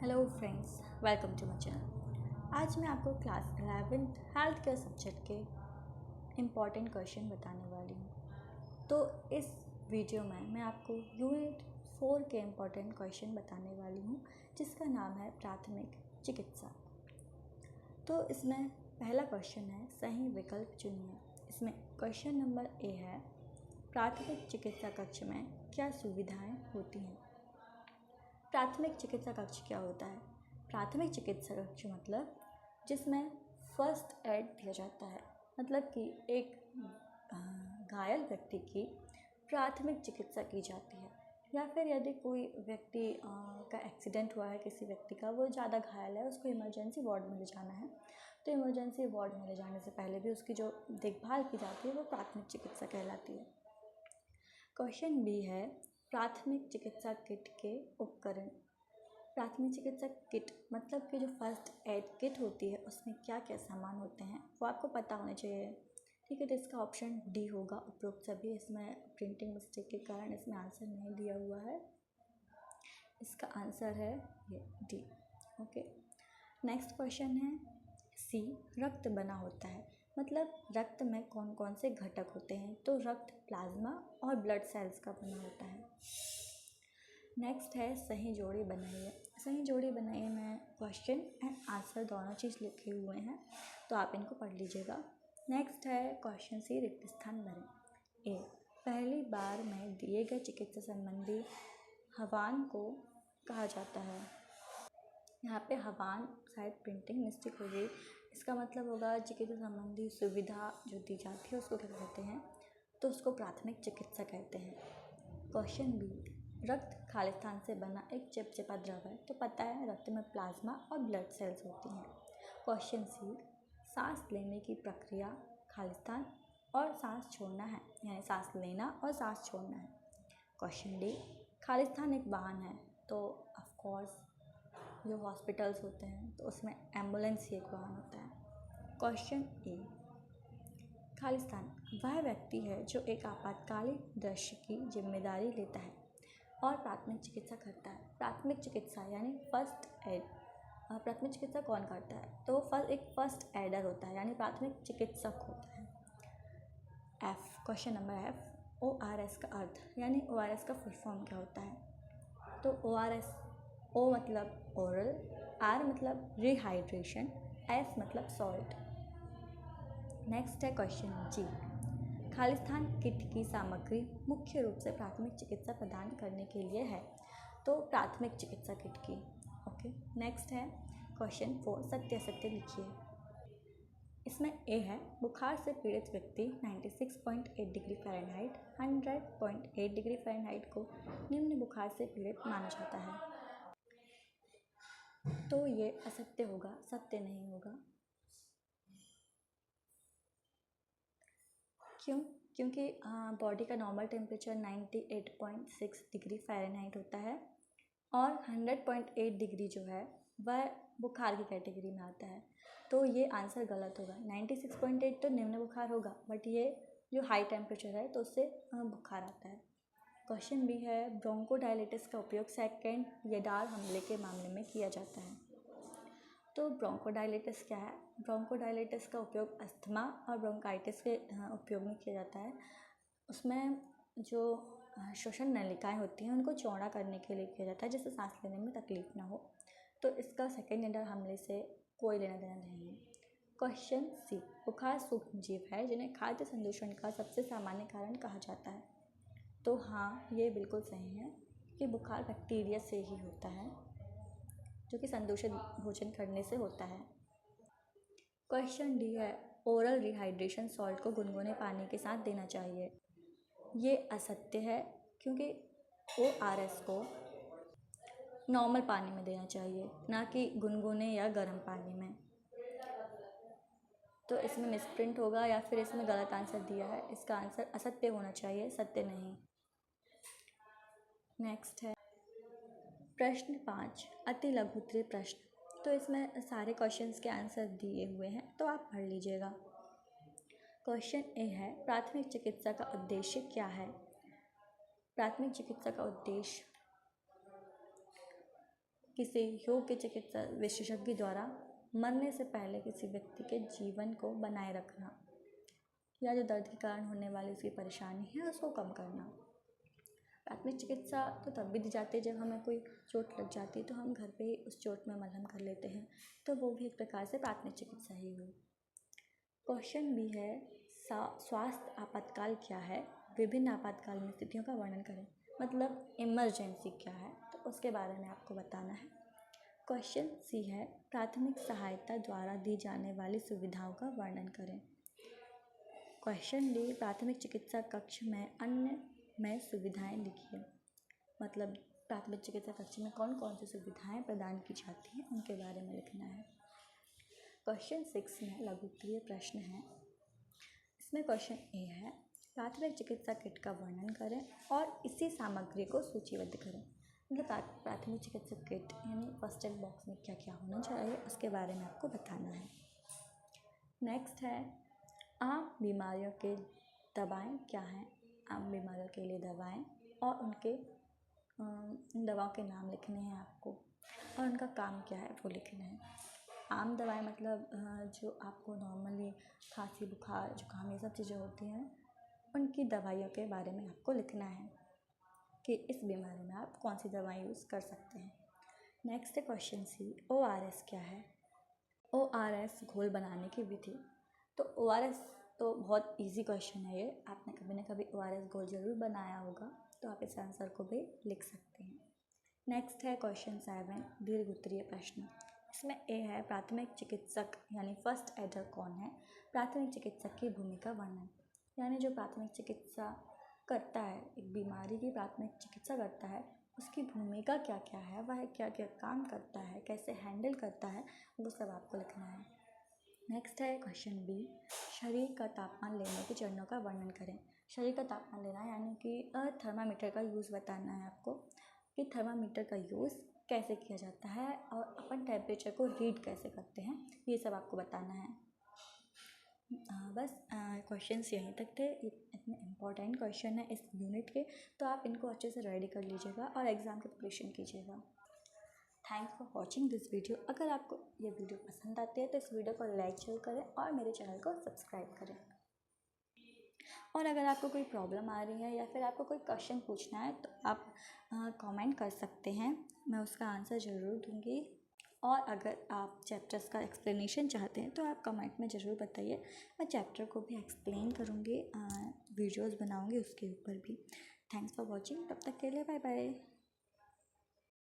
Hello friends, welcome to my channel. आज मैं आपको class 11th health care subject के इम्पॉर्टेंट क्वेश्चन बताने वाली हूँ। तो इस वीडियो में मैं आपको यूनिट 4 के इम्पॉर्टेंट क्वेश्चन बताने वाली हूँ, जिसका नाम है प्राथमिक चिकित्सा। तो इसमें पहला क्वेश्चन है, सही विकल्प चुनिए। इसमें क्वेश्चन नंबर ए है, प्राथमिक चिकित्सा कक्ष में क्या सुविधाएँ होती हैं। प्राथमिक चिकित्सा कक्ष क्या होता है? प्राथमिक चिकित्सा कक्ष मतलब जिसमें फर्स्ट एड दिया जाता है, मतलब कि एक घायल व्यक्ति की प्राथमिक चिकित्सा की जाती है। या फिर यदि कोई व्यक्ति का एक्सीडेंट हुआ है, किसी व्यक्ति का, वो ज़्यादा घायल है, उसको इमरजेंसी वार्ड में ले जाना है, तो इमरजेंसी वार्ड में ले जाने से पहले भी उसकी जो देखभाल की जाती है वो प्राथमिक चिकित्सा कहलाती है। क्वेश्चन बी है, प्राथमिक चिकित्सा किट के उपकरण। प्राथमिक चिकित्सा किट मतलब कि जो फर्स्ट एड किट होती है उसमें क्या क्या सामान होते हैं वो आपको पता होना चाहिए। ठीक है, तो इसका ऑप्शन डी होगा उपरोक्त सभी। इसमें प्रिंटिंग मिस्टेक के कारण इसमें आंसर नहीं दिया हुआ है, इसका आंसर है ये डी। ओके, नेक्स्ट क्वेश्चन है, सी रक्त बना होता है, मतलब रक्त में कौन कौन से घटक होते हैं। तो रक्त प्लाज्मा और ब्लड सेल्स का बना होता है। नेक्स्ट है, सही जोड़ी बनाइए। सही जोड़ी बनाइए में क्वेश्चन एंड आंसर दोनों चीज़ लिखे हुए हैं, तो आप इनको पढ़ लीजिएगा। नेक्स्ट है क्वेश्चन सी, रिक्त स्थान भरें। ए, पहली बार में दिए गए चिकित्सा संबंधी हवान को कहा जाता है। यहाँ पे हवान शायद प्रिंटिंग मिस्टेक हो गई, इसका मतलब होगा चिकित्सा संबंधी सुविधा जो दी जाती है उसको क्या कहते हैं, तो उसको प्राथमिक चिकित्सा कहते हैं। क्वेश्चन बी, रक्त खालिस्तान से बना एक चिपचिपा द्रव है, तो पता है रक्त में प्लाज्मा और ब्लड सेल्स होती हैं। क्वेश्चन सी, सांस लेने की प्रक्रिया खालिस्तान और सांस छोड़ना है, यानी सांस लेना और सांस छोड़ना है। क्वेश्चन डी, खालिस्तान एक वाहन है, तो ऑफ कोर्स जो हॉस्पिटल्स होते हैं तो उसमें एम्बुलेंस ही एक वाहन होता है। क्वेश्चन ए, खालिस्तान वह व्यक्ति है जो एक आपातकालीन दृश्य की जिम्मेदारी लेता है और प्राथमिक चिकित्सा करता है। प्राथमिक चिकित्सा यानी फर्स्ट एड, प्राथमिक चिकित्सा कौन करता है, तो एक फर्स्ट एडर होता है, यानी प्राथमिक चिकित्सक होता है। F, question number F, ORS का अर्थ, यानी ORS का फुल फॉर्म क्या होता है। तो ORS, O मतलब ओरल, R मतलब रिहाइड्रेशन, S मतलब सॉल्ट। नेक्स्ट है क्वेश्चन जी, खालिस्तान किट की सामग्री मुख्य रूप से प्राथमिक चिकित्सा प्रदान करने के लिए है, तो प्राथमिक चिकित्सा किट की। ओके, नेक्स्ट है क्वेश्चन 4, सत्य असत्य लिखिए। इसमें ए है, बुखार से पीड़ित व्यक्ति 96.8 डिग्री फ़ारेनहाइट 100.8 डिग्री फ़ारेनहाइट को निम्न बुखार से पीड़ित माना जाता है, तो ये असत्य होगा, सत्य नहीं होगा। क्यों? क्योंकि बॉडी का नॉर्मल टेम्परेचर 98.6 डिग्री फ़ारेनहाइट होता है और 100.8 डिग्री जो है वह बुखार की कैटेगरी में आता है, तो ये आंसर गलत होगा। 96.8 तो निम्न बुखार होगा, बट ये जो हाई टेम्परेचर है तो उससे बुखार आता है। क्वेश्चन बी है, ब्रोंकोडायलिटिस का उपयोग सेकेंड येडार हमले के मामले में किया जाता है। तो ब्रोंकोडायलिटिस क्या है? ब्रोंकोडायलिटिस का उपयोग अस्थमा और ब्रोंकाइटिस के उपयोग में किया जाता है। उसमें जो श्वसन नलिकाएं होती हैं उनको चौड़ा करने के लिए किया जाता है, जिससे सांस लेने में तकलीफ ना हो। तो इसका सेकेंड येडार हमले से कोई लेना देना नहीं है। क्वेश्चन सी, बुखार सूक्ष्म जीव है जिन्हें खाद्य संदूषण का सबसे सामान्य कारण कहा जाता है। तो हाँ, ये बिल्कुल सही है कि बुखार बैक्टीरिया से ही होता है, जो कि संदूषित भोजन करने से होता है। क्वेश्चन डी है, ओरल रिहाइड्रेशन सॉल्ट को गुनगुने पानी के साथ देना चाहिए। ये असत्य है, क्योंकि ORS को नॉर्मल पानी में देना चाहिए, ना कि गुनगुने या गर्म पानी में। तो इसमें मिसप्रिंट होगा या फिर इसमें गलत आंसर दिया है, इसका आंसर असत्य होना चाहिए, सत्य नहीं। नेक्स्ट है प्रश्न 5, अति लघु उत्तरीय प्रश्न। तो इसमें सारे क्वेश्चंस के आंसर दिए हुए हैं, तो आप पढ़ लीजिएगा। क्वेश्चन ए है, प्राथमिक चिकित्सा का उद्देश्य क्या है। प्राथमिक चिकित्सा का उद्देश्य किसी योग्य चिकित्सा विशेषज्ञ द्वारा मरने से पहले किसी व्यक्ति के जीवन को बनाए रखना, या जो दर्द के कारण होने वाली उसकी परेशानी है उसको कम करना। प्राथमिक चिकित्सा तो तब भी दी जाती है जब हमें कोई चोट लग जाती है तो हम घर पे ही उस चोट में मलहम कर लेते हैं, तो वो भी एक प्रकार से प्राथमिक चिकित्सा ही हुई। क्वेश्चन भी है, स्वास्थ्य आपातकाल क्या है? विभिन्न आपातकालीन स्थितियों का वर्णन करें। मतलब इमरजेंसी क्या है, तो उसके बारे में आपको बताना है। क्वेश्चन सी है, प्राथमिक सहायता द्वारा दी जाने वाली सुविधाओं का वर्णन करें। क्वेश्चन डी, प्राथमिक चिकित्सा कक्ष में अन्य में सुविधाएं लिखिए। मतलब प्राथमिक चिकित्सा कक्ष में कौन कौन सी सुविधाएं प्रदान की जाती हैं उनके बारे में लिखना है। क्वेश्चन 6 में लघु उत्तरीय प्रश्न है। इसमें क्वेश्चन ए है, प्राथमिक चिकित्सा किट का वर्णन करें और इसी सामग्री को सूचीबद्ध करें। मतलब प्राथमिक चिकित्सा किट यानी फर्स्ट एड बॉक्स में क्या क्या होना चाहिए उसके बारे में आपको बताना है। नेक्स्ट है, आम बीमारियों के दवाएं क्या हैं। आम बीमारियों के लिए दवाएं और उनके दवाओं के नाम लिखने हैं आपको, और उनका काम क्या है वो लिखना है। आम दवाएं मतलब जो आपको नॉर्मली खांसी बुखार जुकाम ये सब चीज़ें होती हैं उनकी दवाइयों के बारे में आपको लिखना है कि इस बीमारी में आप कौन सी दवाई यूज़ कर सकते हैं। नेक्स्ट है क्वेश्चन सी, ORS क्या है। ORS घोल बनाने की विधि। तो ORS तो बहुत इजी क्वेश्चन है ये, आपने कभी ना कभी ORS घोल ज़रूर बनाया होगा, तो आप इस आंसर को भी लिख सकते हैं। नेक्स्ट है क्वेश्चन 7, दीर्घ उत्तरीय प्रश्न। इसमें ए है, प्राथमिक चिकित्सक यानी फर्स्ट एडर कौन है। प्राथमिक चिकित्सक की भूमिका वर्णन, यानी जो प्राथमिक चिकित्सा करता है, एक बीमारी की प्राथमिक चिकित्सा करता है, उसकी भूमिका क्या क्या है, वह क्या क्या काम करता है, कैसे हैंडल करता है, वो सब आपको लिखना है। नेक्स्ट है क्वेश्चन बी, शरीर का तापमान लेने के चरणों का वर्णन करें। शरीर का तापमान लेना यानी कि थर्मामीटर का यूज़ बताना है आपको कि थर्मामीटर का यूज़ कैसे किया जाता है और अपन टेम्परेचर को रीड कैसे करते हैं, ये सब आपको बताना है। बस क्वेश्चंस यहीं तक थे। इतने इम्पोर्टेंट क्वेश्चन है इस यूनिट के, तो आप इनको अच्छे से रेडी कर लीजिएगा और एग्ज़ाम की प्रिपरेशन कीजिएगा। Thanks for watching this video. अगर आपको ये वीडियो पसंद आती है तो इस वीडियो को लाइक जरूर करें और मेरे चैनल को सब्सक्राइब करें। और अगर आपको कोई प्रॉब्लम आ रही है या फिर आपको कोई क्वेश्चन पूछना है तो आप कमेंट कर सकते हैं, मैं उसका आंसर ज़रूर दूंगी। और अगर आप चैप्टर्स का एक्सप्लेनेशन चाहते हैं तो आप कमेंट में ज़रूर बताइए, मैं चैप्टर को भी एक्सप्लेन करूँगी, वीडियोज़ बनाऊँगी उसके ऊपर भी। थैंक्स फॉर वॉचिंग, तब तक के लिए बाय बाय।